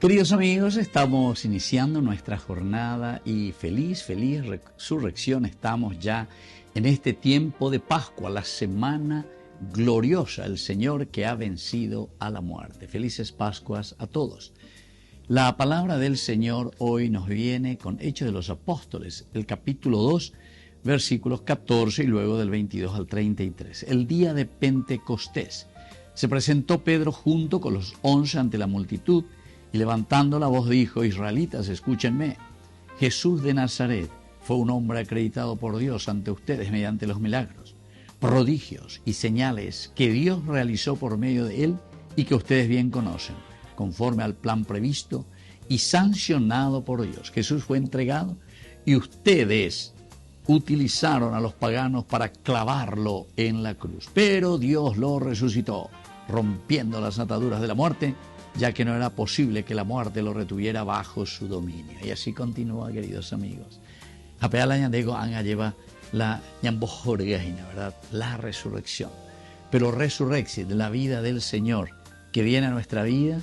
Queridos amigos, estamos iniciando nuestra jornada y feliz resurrección. Estamos ya en este tiempo de Pascua, la semana gloriosa, el Señor que ha vencido a la muerte. Felices Pascuas a todos. La palabra del Señor hoy nos viene con Hechos de los Apóstoles, el capítulo 2, versículos 14 y luego del 22 al 33. El día de Pentecostés. Se presentó Pedro junto con los 11 ante la multitud y levantando la voz dijo: Israelitas, escúchenme. Jesús de Nazaret fue un hombre acreditado por Dios ante ustedes mediante los milagros, prodigios y señales que Dios realizó por medio de él y que ustedes bien conocen, conforme al plan previsto y sancionado por Dios. Jesús fue entregado y ustedes utilizaron a los paganos para clavarlo en la cruz. Pero Dios lo resucitó, rompiendo las ataduras de la muerte, ya que no era posible que la muerte lo retuviera bajo su dominio. Y así continúa, queridos amigos. Apea la ñandego anga lleva la ñambojorgajina, ¿verdad? La resurrección. Pero resurrección, la vida del Señor, que viene a nuestra vida,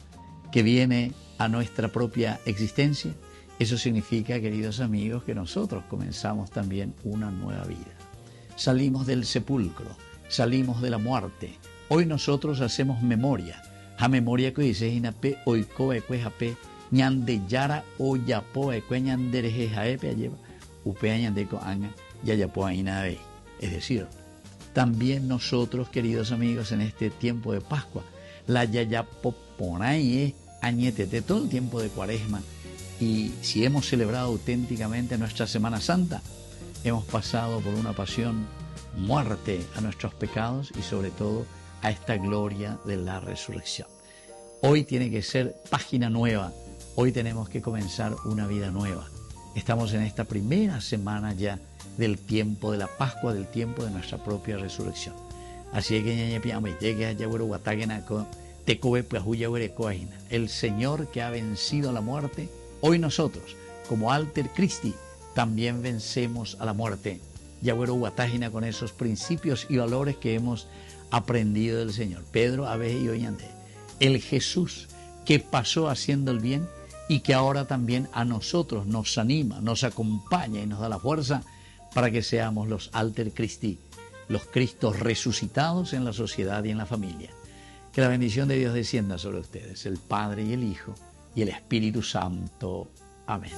que viene a nuestra propia existencia, eso significa, queridos amigos, que nosotros comenzamos también una nueva vida. Salimos del sepulcro, salimos de la muerte. Hoy nosotros hacemos memoria. A memoria que dice inape oiko ekwe jape ñande yara o yapo ekwe ñandereje jaepe lleva upea ñandeko anga yayapo ainabe. Es decir, también nosotros, queridos amigos, en este tiempo de Pascua, la yayapo ponaye añetete, todo el tiempo de Cuaresma, y si hemos celebrado auténticamente nuestra Semana Santa, hemos pasado por una pasión, muerte a nuestros pecados y sobre todo a esta gloria de la resurrección. Hoy tiene que ser página nueva, hoy tenemos que comenzar una vida nueva. Estamos en esta primera semana ya del tiempo de la Pascua, del tiempo de nuestra propia resurrección. Así que el Señor que ha vencido a la muerte, hoy nosotros, como Alter Christi, también vencemos a la muerte. Yagüero Guatágina con esos principios y valores que hemos aprendido del Señor. Pedro, Abe y Oñante, el Jesús que pasó haciendo el bien y que ahora también a nosotros nos anima, nos acompaña y nos da la fuerza para que seamos los Alter Christi, los Cristos resucitados en la sociedad y en la familia. Que la bendición de Dios descienda sobre ustedes, el Padre y el Hijo y el Espíritu Santo. Amén.